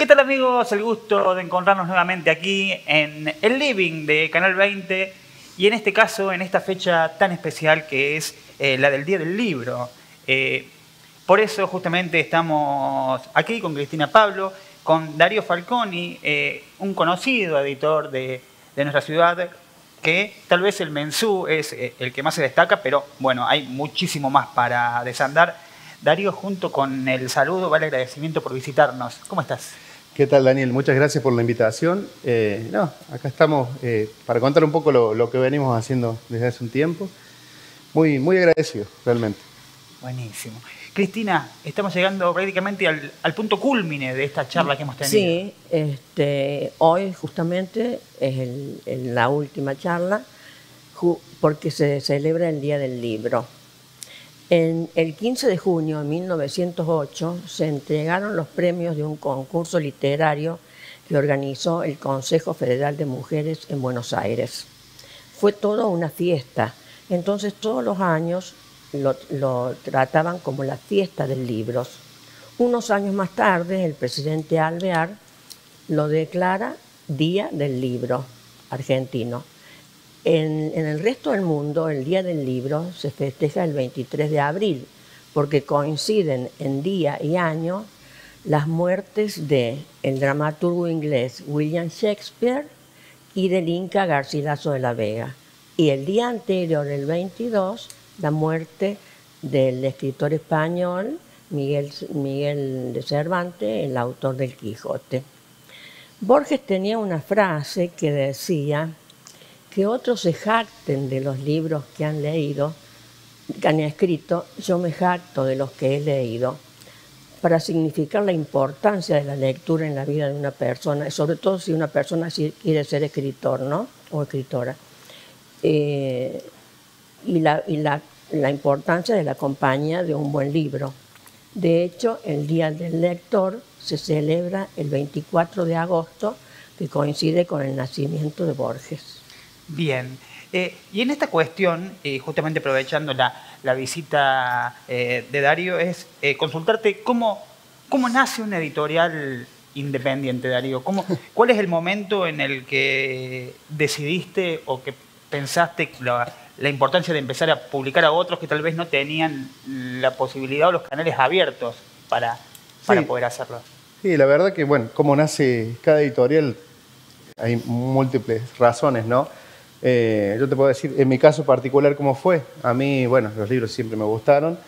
¿Qué tal, amigos? El gusto de encontrarnos nuevamente aquí en el living de Canal 20 y en este caso, en esta fecha tan especial que es la del Día del Libro. Por eso justamente estamos aquí con Cristina Pablo, con Darío Falconi, un conocido editor de nuestra ciudad, que tal vez el Mensú es el que más se destaca, pero bueno, hay muchísimo más para desandar. Darío, junto con el saludo, va el agradecimiento por visitarnos. ¿Cómo estás? ¿Qué tal, Daniel? Muchas gracias por la invitación. Acá estamos para contar un poco lo que venimos haciendo desde hace un tiempo. Muy agradecido, realmente. Buenísimo. Cristina, estamos llegando prácticamente al punto cúlmine de esta charla que hemos tenido. Sí, hoy justamente es la última charla porque se celebra el Día del Libro. El 15 de junio de 1908 se entregaron los premios de un concurso literario que organizó el Consejo Federal de Mujeres en Buenos Aires. Fue toda una fiesta, entonces todos los años lo trataban como la fiesta del libro. Unos años más tarde, el presidente Alvear lo declara Día del Libro argentino. En el resto del mundo, el Día del Libro se festeja el 23 de abril, porque coinciden en día y año las muertes del dramaturgo inglés William Shakespeare y del Inca Garcilaso de la Vega. Y el día anterior, el 22, la muerte del escritor español Miguel de Cervantes, el autor del Quijote. Borges tenía una frase que decía: que otros se jacten de los libros que han leído, que han escrito, yo me jacto de los que he leído, para significar la importancia de la lectura en la vida de una persona, sobre todo si una persona quiere ser escritor, ¿no? O escritora. Y la importancia de la compañía de un buen libro. De hecho, el Día del Lector se celebra el 24 de agosto, que coincide con el nacimiento de Borges. Bien, y en esta cuestión, justamente aprovechando la visita de Darío, es consultarte cómo nace una editorial independiente, Darío. ¿Cuál es el momento en el que decidiste o que pensaste la importancia de empezar a publicar a otros que tal vez no tenían la posibilidad o los canales abiertos para poder hacerlo? Sí, la verdad que, bueno, cómo nace cada editorial, hay múltiples razones, ¿no? Yo te puedo decir, en mi caso particular, cómo fue. A mí, bueno, los libros siempre me gustaron,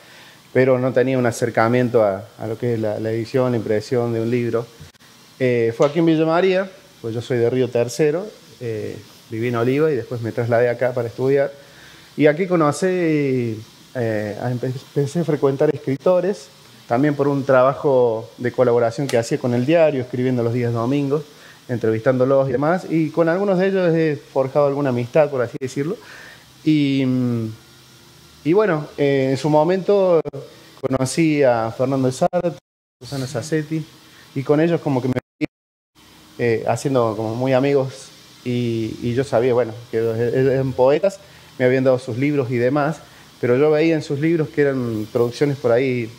pero no tenía un acercamiento a lo que es la edición, la impresión de un libro. Fue aquí en Villa María, pues yo soy de Río Tercero, viví en Oliva y después me trasladé acá para estudiar. Y aquí empecé a frecuentar escritores, también por un trabajo de colaboración que hacía con el diario, escribiendo los días domingos, entrevistándolos y demás, y con algunos de ellos he forjado alguna amistad, por así decirlo. Y bueno, en su momento conocí a Fernando de Sartre, Susana Sassetti, y con ellos como que me fui haciendo como muy amigos, y yo sabía, bueno, que eran poetas, me habían dado sus libros y demás, pero yo veía en sus libros que eran producciones por ahí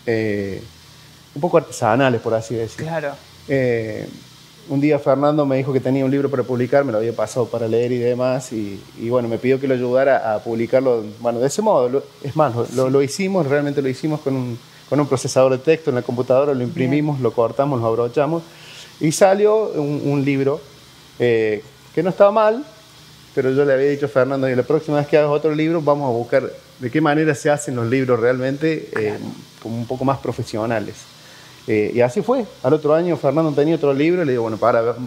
un poco artesanales, por así decirlo. Claro. Un día Fernando me dijo que tenía un libro para publicar, me lo había pasado para leer y demás, y bueno, me pidió que lo ayudara a publicarlo, bueno, de ese modo. Es más, lo hicimos, realmente lo hicimos con un procesador de texto en la computadora, lo imprimimos, bien, lo cortamos, lo abrochamos, y salió un libro que no estaba mal, pero yo le había dicho a Fernando, y la próxima vez que hagas otro libro, vamos a buscar de qué manera se hacen los libros realmente, como un poco más profesionales. Y así fue. Al otro año Fernando tenía otro libro y le digo, bueno,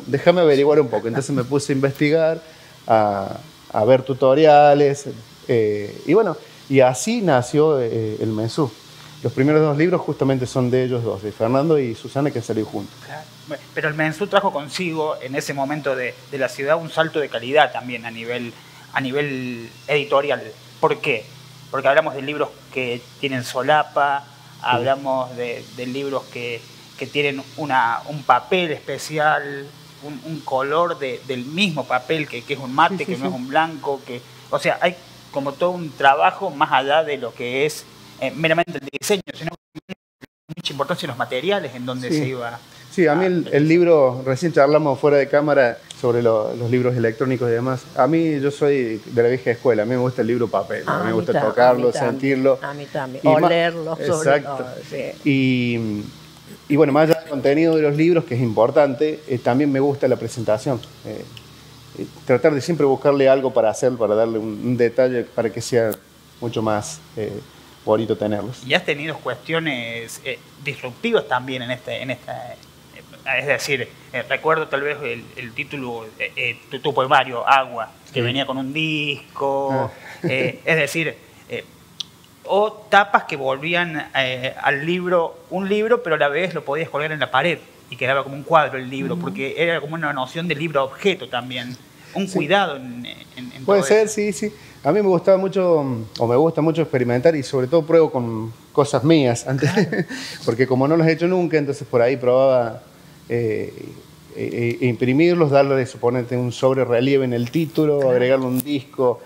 déjame averiguar un poco. Entonces me puse a investigar, a ver tutoriales. Y bueno, y así nació el Mensú. Los primeros dos libros justamente son de ellos dos, de Fernando y Susana, que han salido juntos. Claro. Pero el Mensú trajo consigo en ese momento de la ciudad un salto de calidad también a nivel editorial. ¿Por qué? Porque hablamos de libros que tienen solapa, hablamos de libros que tienen un papel especial, un color del mismo papel, que es un mate, que no es un blanco. O sea, hay como todo un trabajo más allá de lo que es meramente el diseño, sino que tiene mucha importancia en los materiales en donde se iba Sí, a mí el libro, recién charlamos fuera de cámara sobre los libros electrónicos y demás. A mí, yo soy de la vieja escuela, a mí me gusta el libro papel, a mí me gusta tocarlo, sentirlo. A mí también, Y olerlo sobre exacto. todo, sí. Y bueno, más allá del contenido de los libros, que es importante, también me gusta la presentación. Tratar de siempre buscarle algo para hacer, para darle un detalle, para que sea mucho más bonito tenerlos. Y has tenido cuestiones disruptivas también en esta es decir, recuerdo tal vez el título, tu poemario, Agua, que venía con un disco, es decir, o tapas que volvían al libro, un libro, pero a la vez lo podías colgar en la pared y quedaba como un cuadro el libro, porque era como una noción de libro-objeto también, un cuidado en Puede todo ser, eso. sí. A mí me gustaba mucho, o me gusta mucho experimentar y sobre todo pruebo con cosas mías, antes, porque como no los he hecho nunca, entonces por ahí probaba imprimirlos, darle, suponete, un sobre relieve en el título, agregarle un disco,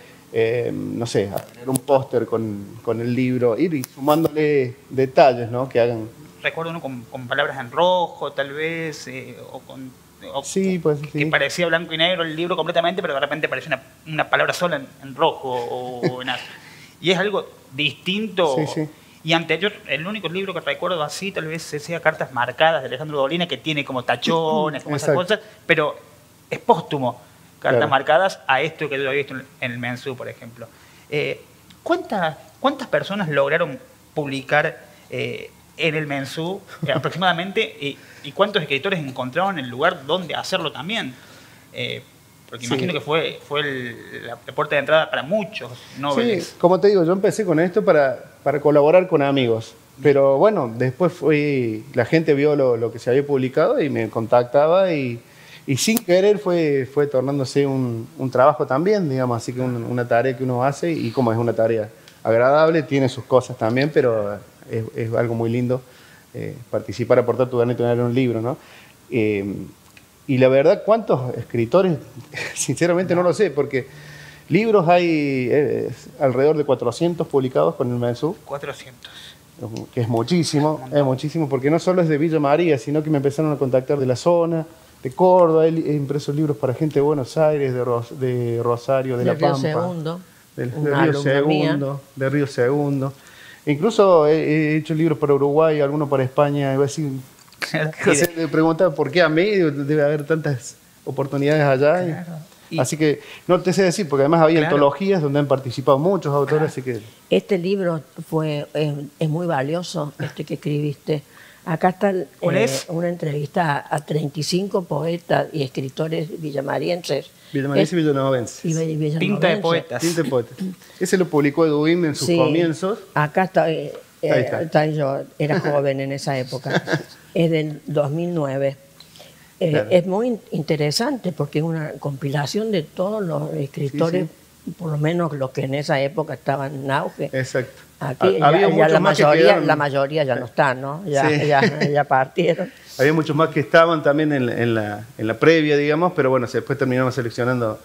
no sé, hacer un póster con el libro, ir sumándole detalles, ¿no? Que hagan... Recuerdo uno con palabras en rojo, tal vez, sí, pues, que sí. parecía blanco y negro el libro completamente, pero de repente parecía una palabra sola en rojo o en azul. Y es algo distinto. Sí. Y anterior, el único libro que recuerdo así, tal vez sea Cartas Marcadas de Alejandro Dolina, que tiene como tachones, como esas cosas, pero es póstumo. Cartas marcadas a esto que yo había visto en el Mensú, por ejemplo. ¿Cuántas personas lograron publicar en el Mensú aproximadamente? ¿Y cuántos escritores encontraron el lugar donde hacerlo también? Porque imagino que fue la puerta de entrada para muchos noveles. Sí, como te digo, yo empecé con esto para colaborar con amigos. Pero bueno, después la gente vio lo que se había publicado y me contactaba y sin querer fue tornándose un trabajo también, digamos, así que una tarea que uno hace y como es una tarea agradable, tiene sus cosas también, pero es algo muy lindo participar, aportar tu granito de arena en un libro, ¿no? Y la verdad, ¿cuántos escritores? Sinceramente no lo sé, porque libros hay alrededor de 400 publicados con el Mensú. 400. Que es muchísimo, porque no solo es de Villa María, sino que me empezaron a contactar de la zona, de Córdoba, he impreso libros para gente de Buenos Aires, de Rosario, de La Pampa. De Río Segundo. Incluso he hecho libros para Uruguay, algunos para España, iba a decir, me preguntaba por qué a mí, debe haber tantas oportunidades allá. Claro. Así que no te sé decir, porque además había antologías donde han participado muchos autores, así que... Este libro es muy valioso, este que escribiste. Acá está una entrevista a 35 poetas y escritores villamarienses. Villamarienses y villanovenses. Pinta de poetas. Ese lo publicó Edwin en sus comienzos. Acá está yo, era joven en esa época. Es del 2009. Claro. Es muy interesante porque es una compilación de todos los escritores, por lo menos los que en esa época estaban en auge. Exacto. Aquí ya la mayoría ya no están, ¿no? Ya partieron. Había muchos más que estaban también en la previa, digamos, pero bueno, después terminamos seleccionando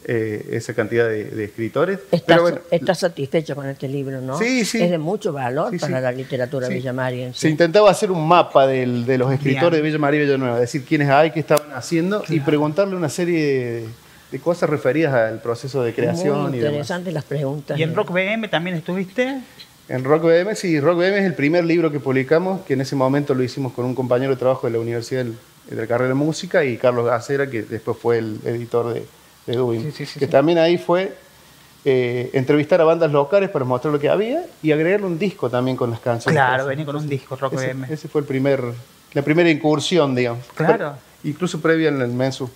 esa cantidad de escritores. Estás satisfecho con este libro, ¿no? Sí. Es de mucho valor para la literatura villamariense. Se intentaba hacer un mapa de los escritores de Villa María y Villanueva, decir quiénes hay, qué estaban haciendo y preguntarle una serie de cosas referidas al proceso de creación. Muy interesantes las preguntas. ¿Y en Rock BM también estuviste? En Rock BM, sí. Rock BM es el primer libro que publicamos, que en ese momento lo hicimos con un compañero de trabajo de la Universidad de la carrera de música y Carlos Gacera, que después fue el editor de Dubin. Que también ahí fue entrevistar a bandas locales para mostrar lo que había y agregarle un disco también con las canciones. Claro, venía con un disco, Rock BM. Ese fue la primera incursión, digamos. Claro. Incluso previa en el Mensú.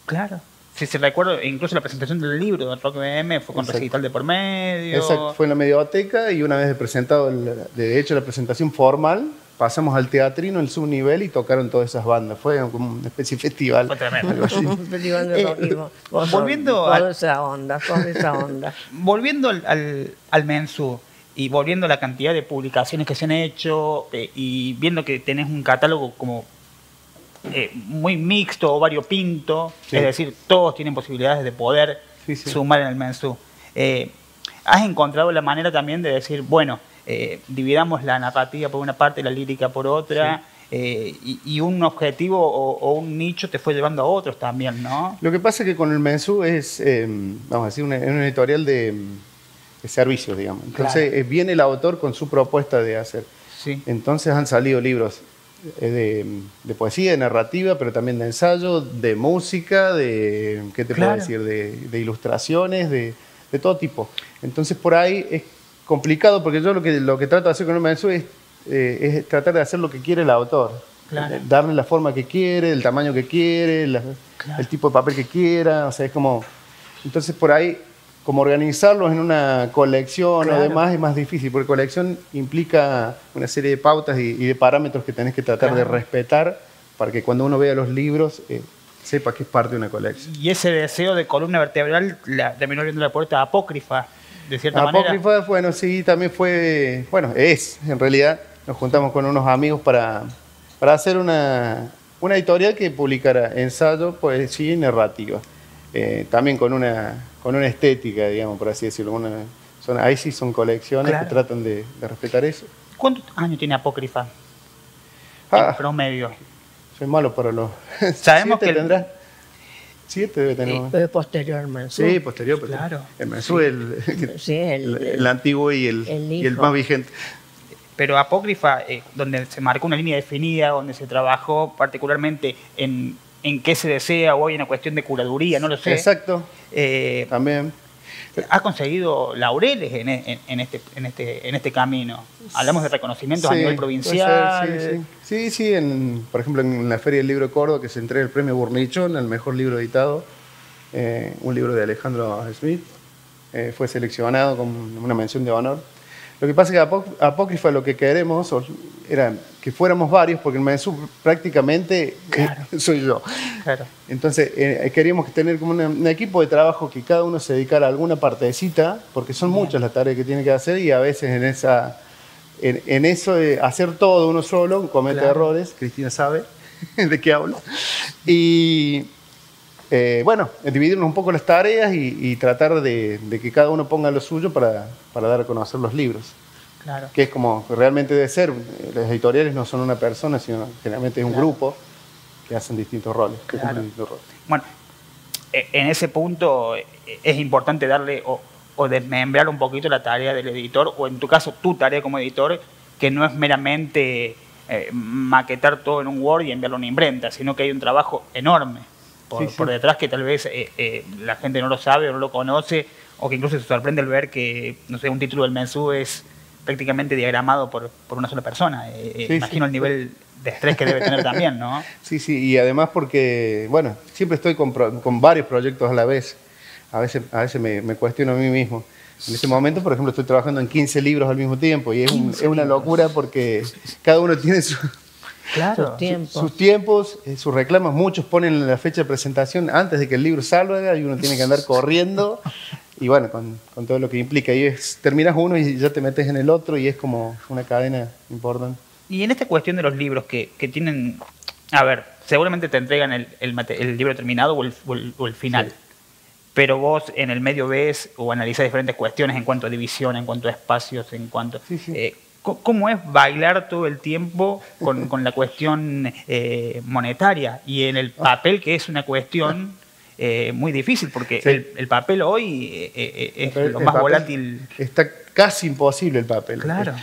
Claro. Sí, recuerdo, incluso la presentación del libro de Rock BM fue con recital de por medio. Exacto, fue en la Medioteca y una vez presentado, de hecho la presentación formal, pasamos al teatrino, el subnivel y tocaron todas esas bandas. Fue como una especie de festival. Fue tremendo. Un festival de rock. Volviendo toda esa onda. Volviendo al Mensú y volviendo a la cantidad de publicaciones que se han hecho y viendo que tenés un catálogo como muy mixto o variopinto, es decir, todos tienen posibilidades de poder sumar en el Mensú. ¿Has encontrado la manera también de decir, bueno, dividamos la narrativa por una parte y la lírica por otra, y un objetivo o un nicho te fue llevando a otros también, ¿no? Lo que pasa es que con el Mensú es, vamos a decir, un editorial de servicios, digamos. Entonces viene el autor con su propuesta de hacer. Sí. Entonces han salido libros de poesía, de narrativa, pero también de ensayo, de música, ¿qué te puedo decir? De ilustraciones, de todo tipo. Entonces por ahí es complicado porque yo lo que trato de hacer con el Mensú es tratar de hacer lo que quiere el autor. Darle la forma que quiere, el tamaño que quiere, el tipo de papel que quiera. O sea, es como... Entonces por ahí, como organizarlos en una colección o demás es más difícil, porque colección implica una serie de pautas y de parámetros que tenés que tratar de respetar para que cuando uno vea los libros sepa que es parte de una colección. Y ese deseo de columna vertebral terminó abriendo la puerta apócrifa, de cierta manera. Apócrifa, bueno, sí, también fue, bueno, en realidad, nos juntamos con unos amigos para hacer una editorial que publicara ensayo, poesía y narrativa. También con una estética, digamos, por así decirlo. Ahí sí son colecciones que tratan de respetar eso. ¿Cuántos años tiene Apócrifa? En promedio. Soy malo para los... Sabemos que tendrá. 7 debe tener. Pero posterior al Mensú. Sí, posterior. Claro. El Mensú es el antiguo y el más vigente. Pero Apócrifa, donde se marcó una línea definida, donde se trabajó particularmente en qué se desea, o hay una cuestión de curaduría, no lo sé. Exacto. También. ¿Ha conseguido laureles en este camino? Hablamos de reconocimientos a nivel provincial. Sí. Por ejemplo, en la Feria del Libro de Córdoba, que se entrega el premio Burnichón al mejor libro editado, un libro de Alejandro Smith, fue seleccionado con una mención de honor. Lo que pasa es que Apócrifa lo que queremos era que fuéramos varios, porque el Mensú prácticamente soy yo. Claro. Entonces queríamos tener como un equipo de trabajo que cada uno se dedicara a alguna partecita, porque son muchas las tareas que tiene que hacer y a veces en eso de hacer todo uno solo comete errores. Cristina sabe de qué hablo. Y bueno, dividirnos un poco las tareas y tratar de que cada uno ponga lo suyo para dar a conocer los libros. Claro. Que es como realmente debe ser. Las editoriales no son una persona, sino generalmente es un grupo que hacen distintos roles. Bueno, en ese punto es importante darle o desmembrar un poquito la tarea del editor, o en tu caso tu tarea como editor, que no es meramente maquetar todo en un Word y enviarlo a una imprenta, sino que hay un trabajo enorme por detrás que tal vez la gente no lo sabe o no lo conoce, o que incluso se sorprende al ver que, no sé, un título del Mensú es prácticamente diagramado por una sola persona. Imagino el nivel de estrés que debe tener también, ¿no? Sí, y además porque, bueno, siempre estoy con varios proyectos a la vez. A veces me cuestiono a mí mismo. En este momento, por ejemplo, estoy trabajando en 15 libros al mismo tiempo y es una locura porque cada uno tiene sus tiempos, sus reclamos. Muchos ponen la fecha de presentación antes de que el libro salga y uno tiene que andar corriendo. Y bueno, con todo lo que implica. Y terminas uno y ya te metes en el otro y es como una cadena importante. Y en esta cuestión de los libros que tienen... A ver, seguramente te entregan el libro terminado o el final. Sí. Pero vos en el medio ves o analizás diferentes cuestiones en cuanto a división, en cuanto a espacios, en cuanto... ¿Cómo es bailar todo el tiempo con la cuestión monetaria y en el papel, que es una cuestión muy difícil? Porque el papel hoy es lo más volátil. Está casi imposible el papel. Claro.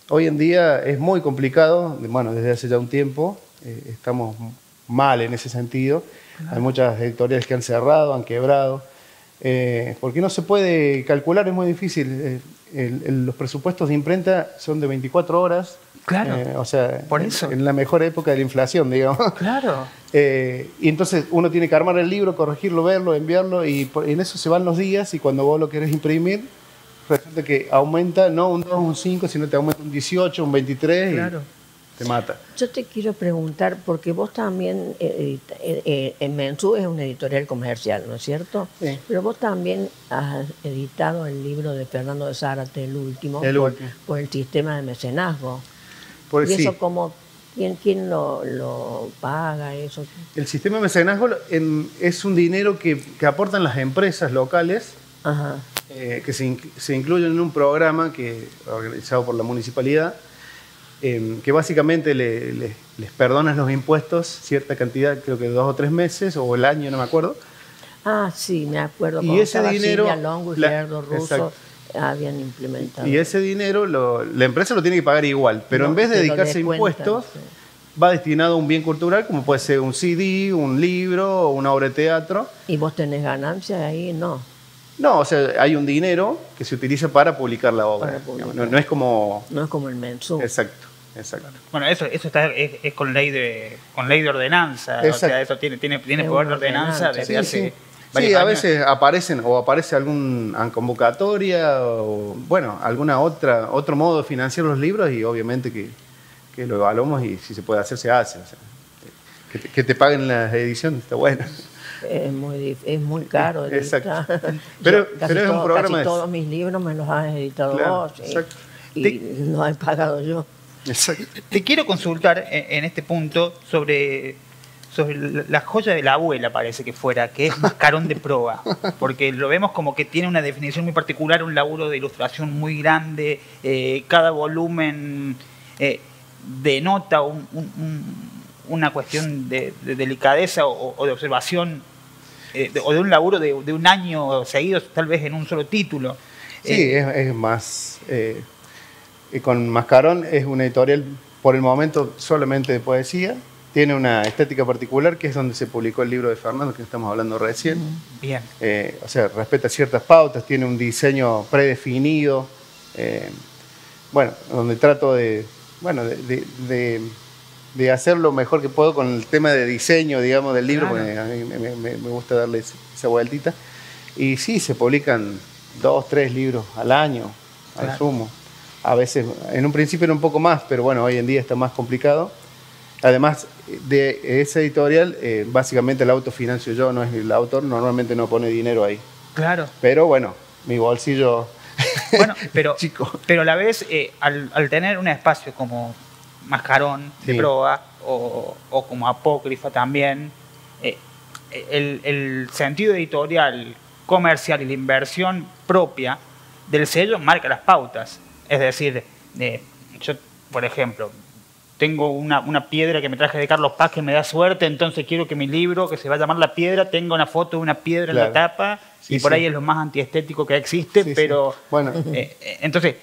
Hoy en día es muy complicado. Bueno, desde hace ya un tiempo estamos mal en ese sentido. Claro. Hay muchas editoriales que han cerrado, han quebrado. Porque no se puede calcular, es muy difícil. Los presupuestos de imprenta son de 24 horas. Claro. O sea, por eso. En la mejor época de la inflación, digamos. Claro. Y entonces uno tiene que armar el libro, corregirlo, verlo, enviarlo, y en eso se van los días, y cuando vos lo querés imprimir, resulta que aumenta, no un 2, un 5, sino te aumenta un 18, un 23, claro. Y te mata. Yo te quiero preguntar, porque vos también, en Mensú es una editorial comercial, ¿no es cierto? Sí. Pero vos también has editado el libro de Fernando de Zárate, el último, por el sistema de mecenazgo. ¿Y eso cómo, quién lo paga? Eso? El sistema de mecenazgo es un dinero que aportan las empresas locales. Ajá. Que se incluyen en un programa organizado por la municipalidad, que básicamente les perdonas los impuestos cierta cantidad, creo que 2 o 3 meses, o el año, no me acuerdo. Ah, sí, me acuerdo. Y Cuando ese estaba dinero, Silvia Longo y Gerardo Russo habían implementado. Y ese dinero la empresa lo tiene que pagar igual, pero en vez de dedicarse a impuestos, va destinado a un bien cultural, como puede ser un CD, un libro, una obra de teatro. ¿Y vos tenés ganancias ahí? No. No, o sea, hay un dinero que se utiliza para publicar la obra. No es como... No es como el mensual. Exacto. Exacto. Bueno, eso está, es con ley de ordenanza. Exacto. O sea, eso tiene poder de ordenanza desde hace varios años. A veces aparece alguna convocatoria o bueno, otro modo de financiar los libros, y obviamente que lo evaluamos, y si se puede hacer, se hace. O sea, que te paguen las ediciones está bueno. Es muy caro. Exacto. Pero es un programa. Casi todos mis libros me los has editado vos. Exacto. Y los he pagado yo. Exacto. Te quiero consultar en este punto sobre la joya de la abuela, parece que fuera, que es Mascarón de Proa, porque lo vemos como que tiene una definición muy particular, un laburo de ilustración muy grande, cada volumen denota una cuestión de delicadeza o de observación, o de un laburo de un año seguido, tal vez en un solo título. Sí, es más... con Mascarón es una editorial, por el momento, solamente de poesía. Tiene una estética particular, que es donde se publicó el libro de Fernando, que estamos hablando recién. Bien. O sea, respeta ciertas pautas, tiene un diseño predefinido. Bueno, donde trato de hacer lo mejor que puedo con el tema de diseño, digamos, del libro, Claro. porque a mí me gusta darle esa vueltita. Y sí, se publican 2, 3 libros al año, al sumo. A veces, en un principio era un poco más, pero bueno, hoy en día está más complicado. Además de esa editorial, básicamente la autofinancio yo, no es el autor, normalmente no pone dinero ahí. Claro. Pero bueno, mi bolsillo Bueno, pero, chico. pero a la vez, al tener un espacio como Mascarón de Proa o como Apócrifa también, el sentido editorial, comercial y la inversión propia del sello marca las pautas. Es decir, yo, por ejemplo, tengo una piedra que me traje de Carlos Paz que me da suerte, entonces quiero que mi libro, que se va a llamar La Piedra, tenga una foto de una piedra en la tapa, y por ahí es lo más antiestético que existe, pero... Bueno. Entonces,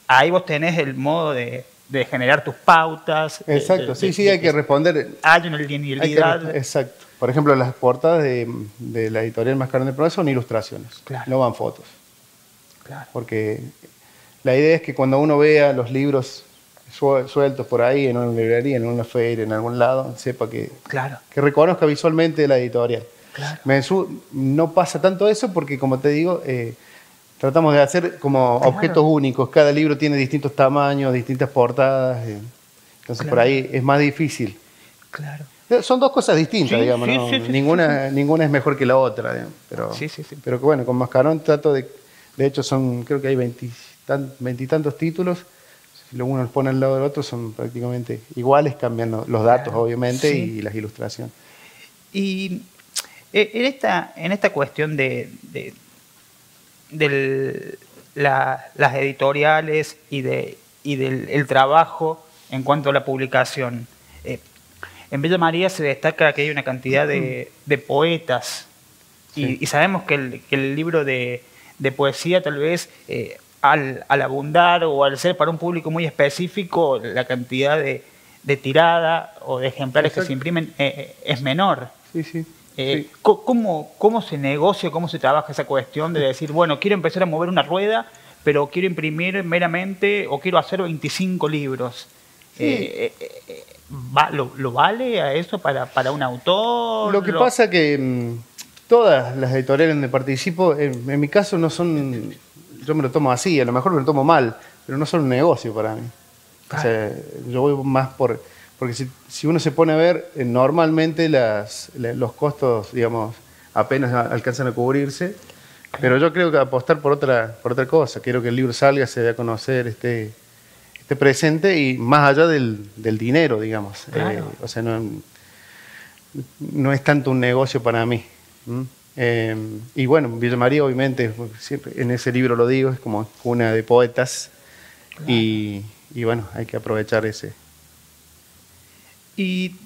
ahí vos tenés el modo de generar tus pautas. Exacto, sí, hay que responder. Hay una linealidad. Exacto. Por ejemplo, las portadas de la editorial Mascarón de Proa son ilustraciones, no van fotos. Claro. Porque la idea es que cuando uno vea los libros sueltos por ahí, en una librería, en una feria, en algún lado, sepa que reconozca visualmente la editorial. Claro. No pasa tanto eso porque, como te digo, tratamos de hacer como objetos únicos. Cada libro tiene distintos tamaños, distintas portadas. Entonces por ahí es más difícil. Claro. Son dos cosas distintas, digamos. Sí, ninguna es mejor que la otra. Digamos. Pero que bueno, con Mascarón trato de hecho, creo que hay 20 y tantos títulos. Si uno los pone al lado del otro, son prácticamente iguales, cambian los datos, obviamente, y las ilustraciones. Y en esta cuestión de las editoriales y del trabajo en cuanto a la publicación, en Villa María se destaca que hay una cantidad de poetas, y sabemos que el libro de poesía tal vez al abundar o al ser para un público muy específico, la cantidad de tirada o de ejemplares que se imprimen es menor. Sí. ¿Cómo se negocia, cómo se trabaja esa cuestión de decir, bueno, quiero empezar a mover una rueda, pero quiero imprimir meramente o quiero hacer 25 libros? Sí. ¿Lo vale a eso para un autor? Lo que pasa es que todas las editoriales donde participo, en mi caso no son... Yo me lo tomo así, a lo mejor me lo tomo mal, pero no son un negocio para mí. O sea, yo voy más porque si uno se pone a ver, normalmente los costos, digamos, apenas alcanzan a cubrirse, pero yo creo que apostar por otra cosa. Quiero que el libro salga, se dé a conocer, esté presente, y más allá del dinero, digamos. O sea, no es tanto un negocio para mí. Y bueno, Villa María, obviamente, siempre en ese libro lo digo, es como una de poetas. Y bueno, hay que aprovechar ese. Y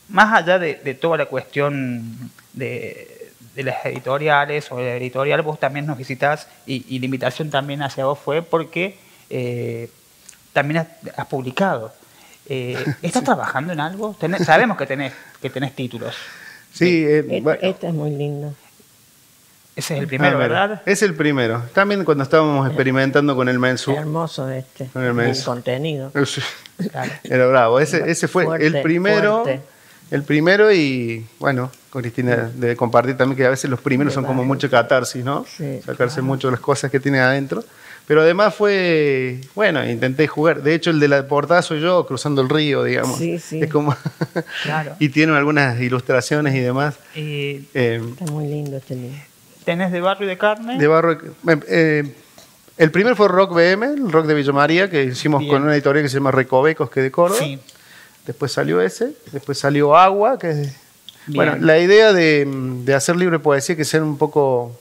más allá de toda la cuestión de las editoriales o de la editorial, vos también nos visitás y la invitación también hacia vos fue porque también has publicado. ¿Estás trabajando en algo? Sabemos que tenés títulos. Sí, bueno. Esta es muy linda. Ese es el primero, ¿verdad? Es el primero. También cuando estábamos experimentando con el Mensú. Hermoso Con el Mensú. contenido. Claro. Era bravo. Ese fue Fuerte, el primero. fuerte. El primero y, bueno, con Cristina debe compartir también que a veces los primeros son como mucho catarsis, ¿no? Sí, sacarse mucho de las cosas que tiene adentro. Pero además fue, bueno, intenté jugar. De hecho, el de la portada soy yo cruzando el río, digamos. Sí, sí. Es como... Claro. Y tiene algunas ilustraciones y demás. Está muy lindo este libro. ¿Tenés de Barro y de Carne? De Barro... el primero fue Rock BM, el Rock de Villa María, que hicimos Bien. con una editorial que se llama Recovecos, que es de Córdoba. Sí. Después salió ese. Después salió Agua, que es... Bien. Bueno, la idea de hacer libro de poesía que sean un poco...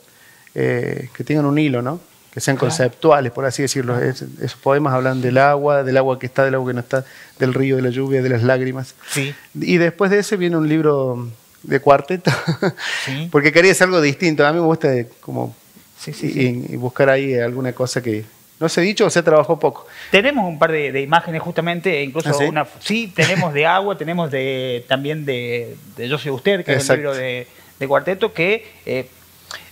que tengan un hilo, ¿no? Que sean conceptuales, por así decirlo. Esos poemas hablan del agua que está, del agua que no está, del río, de la lluvia, de las lágrimas. Sí. Y después de ese viene un libro de cuarteto, Sí. porque quería hacer algo distinto. A mí me gusta como Sí, sí, sí. y buscar ahí alguna cosa que no se ha dicho o se trabajó poco. Tenemos un par de imágenes justamente, incluso ¿Ah, sí? sí, tenemos de Agua, tenemos también de Yo Soy Usted, que es el Exacto. libro de cuarteto, que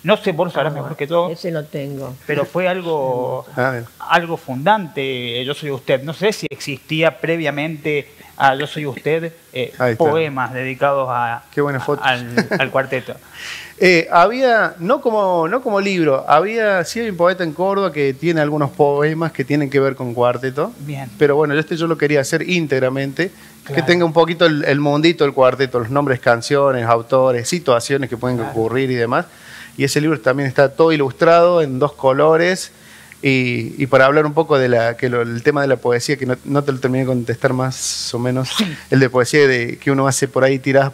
no sé, vos lo sabrás mejor que todo, Ese lo tengo. pero fue algo Bien. fundante, Yo Soy Usted. No sé si existía previamente a Yo Soy Usted Ahí está. poemas dedicados Qué buena foto. al cuarteto. Había, no como libro, sí hay un poeta en Córdoba que tiene algunos poemas que tienen que ver con cuarteto. Bien. Pero bueno, yo lo quería hacer íntegramente, que Claro. tenga un poquito el mundito del cuarteto, los nombres, canciones, autores, situaciones que pueden ocurrir y demás. Y ese libro también está todo ilustrado en 2 colores. Y para hablar un poco el tema de la poesía, que no te lo terminé de contestar más o menos, el de poesía que uno hace por ahí tiradas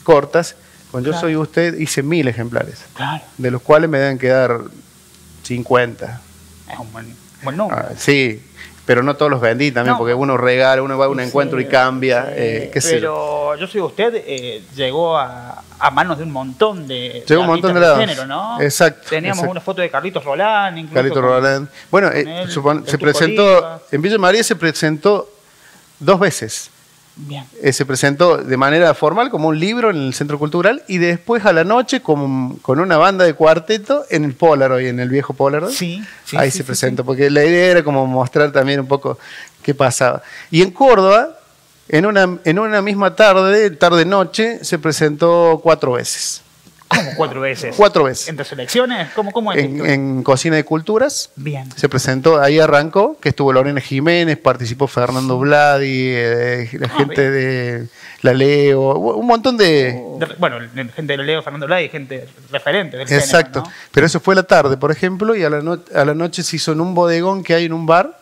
cortas. Con Yo Claro. Soy Usted hice 1000 ejemplares, Claro, de los cuales me deben quedar 50. es un buen número. Sí, pero no todos los vendí también, No. porque uno regala, uno va a un encuentro y cambia. qué sé yo. Pero Yo Soy Usted llegó a manos de un montón de Llegó a un montón de artistas lados. género, ¿no? Exacto, Teníamos exacto. una foto de Carlitos Rolán, incluso. Carlito Roland. Bueno, con él, se el Turco presentó, Oliva. en Villa María se presentó 2 veces. Bien. Se presentó de manera formal como un libro en el Centro Cultural y después a la noche con una banda de cuarteto en el Polaroid, en el viejo Polaroid. Sí, sí, Ahí sí, se sí, presentó, porque la idea era como mostrar también un poco qué pasaba. Y en Córdoba, en una misma tarde-noche, se presentó 4 veces. ¿Cómo 4 veces? 4 veces. ¿Entre selecciones? ¿Cómo es esto? En Cocina de Culturas. Bien. Se presentó, ahí arrancó, que estuvo Lorena Jiménez, participó Fernando Vladi, la gente de La Leo, un montón de... Bueno, gente de Leo, Fernando Blay, gente referente del Exacto, género, ¿no? pero eso fue la tarde, por ejemplo, y a la noche se hizo en un bodegón que hay en un bar,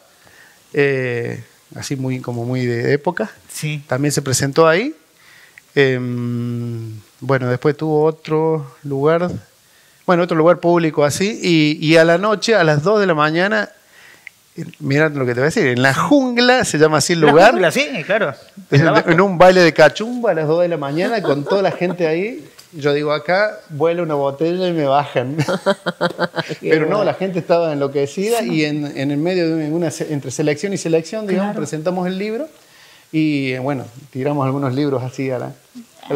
así como muy de época, Sí. también se presentó ahí. Bueno, después tuvo otro lugar público así, y a la noche, a las 2 de la mañana, mirá lo que te voy a decir, en la jungla, se llama así el La lugar, jungla, sí, claro. en un baile de cachumba a las 2 de la mañana, con toda la gente ahí. Yo digo, acá vuela una botella y me bajan. Pero no, la gente estaba enloquecida y en el medio entre selección y selección, digamos, Claro. presentamos el libro y bueno, tiramos algunos libros así al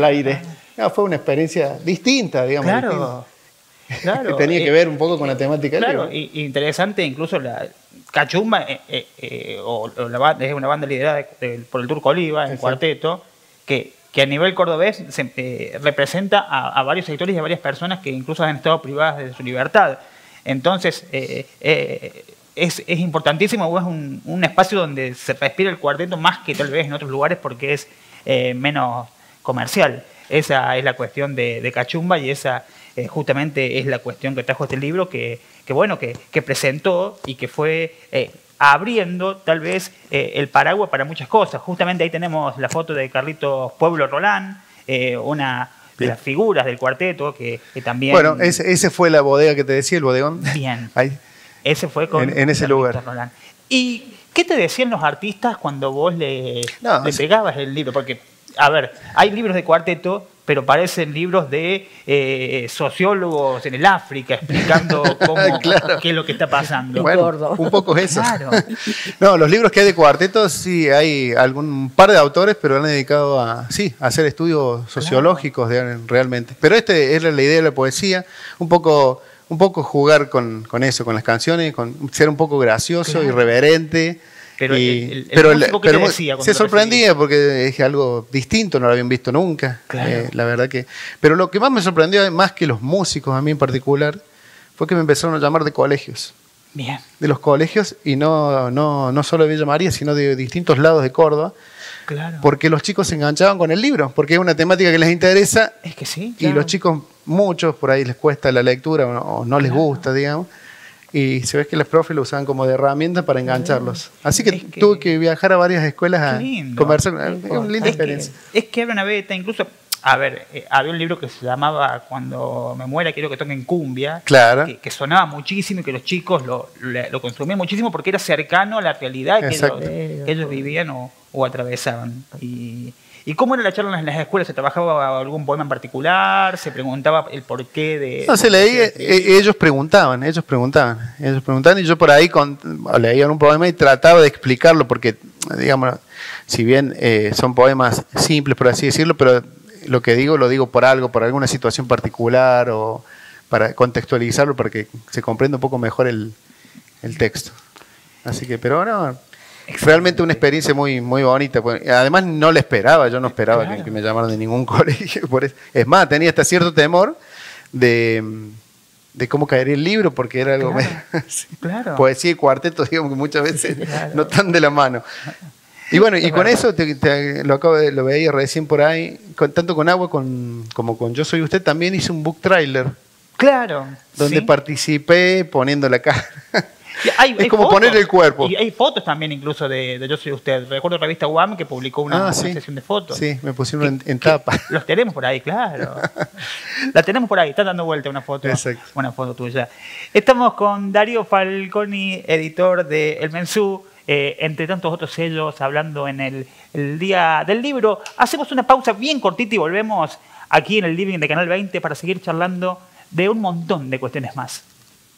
aire. No, fue una experiencia distinta, digamos. Claro. Claro. Que tenía que ver un poco con la temática del Claro, libro. y interesante incluso la Cachumba, o la banda, es una banda liderada por el Turco Oliva, en Exacto. cuarteto, que a nivel cordobés representa a varios sectores y a varias personas que incluso han estado privadas de su libertad. Entonces, es importantísimo, es un espacio donde se respira el cuarteto más que tal vez en otros lugares porque es menos comercial. Esa es la cuestión de Cachumba y esa justamente es la cuestión que trajo este libro que presentó y que fue abriendo tal vez el paraguas para muchas cosas. Justamente ahí tenemos la foto de Carlitos Pueblo Rolán, una de las figuras del cuarteto que también... Bueno, ese fue la bodega que te decía, el bodegón. Bien. Ahí. Ese fue con En ese Carlitos lugar. Rolán. Y ¿Qué te decían los artistas cuando vos le pegabas el libro? Porque, a ver, hay libros de cuarteto, pero parecen libros de sociólogos en el África explicando Claro. qué es lo que está pasando. Bueno, un poco eso. Claro. No, los libros que hay de cuartetos, sí, hay un par de autores, pero han dedicado a hacer estudios sociológicos realmente. Pero era la idea de la poesía, un poco jugar con eso, con las canciones, con ser un poco gracioso, irreverente. Pero pero se sorprendía porque es algo distinto, no lo habían visto nunca. Claro. La verdad que. Pero lo que más me sorprendió, más que los músicos, a mí en particular, fue que me empezaron a llamar de colegios. Bien. De los colegios, y no solo de Villa María, sino de distintos lados de Córdoba. Claro. Porque los chicos se enganchaban con el libro, porque es una temática que les interesa. Es que sí. Y los chicos, muchos por ahí les cuesta la lectura o no les gusta, digamos. Y se ve que los profes lo usaban como de herramienta para engancharlos. Así que tuve que viajar a varias escuelas a conversar. Es una linda experiencia. Es que abre una beta, incluso. A ver, había un libro que se llamaba Cuando me muera quiero que toquen cumbia, claro, que sonaba muchísimo y que los chicos lo consumían muchísimo porque era cercano a la realidad que ellos vivían o atravesaban. ¿Y cómo era la charla en las escuelas? ¿Se trabajaba algún poema en particular? ¿Se preguntaba el porqué de...? No, se leía, ellos preguntaban y yo por ahí leía un poema y trataba de explicarlo porque, digamos, si bien son poemas simples, por así decirlo, pero lo que digo, lo digo por algo, por alguna situación particular o para contextualizarlo para que se comprenda un poco mejor el texto. Así que, pero no, realmente una experiencia muy, muy bonita. Además no le esperaba, yo no esperaba que me llamaran de ningún colegio. Por eso. Es más, tenía hasta cierto temor de cómo caería el libro porque era algo poesía y cuarteto, digamos que muchas veces no están de la mano. Y bueno, y con eso lo veía recién por ahí, tanto con Agua como con Yo Soy Usted, también hice un book trailer. Claro. Donde participé poniendo la cara. Es como fotos, poner el cuerpo. Y hay fotos también incluso de Yo Soy Usted. Recuerdo la revista UAM que publicó una sesión de fotos. Sí, me pusieron en tapa. Los tenemos por ahí, claro. La tenemos por ahí, está dando vuelta una foto. Exacto. Una foto tuya. Estamos con Darío Falconi, editor de El Mensú. Entre tantos otros sellos, hablando en el Día del Libro. Hacemos una pausa bien cortita y volvemos aquí en el Living de Canal 20 para seguir charlando de un montón de cuestiones más.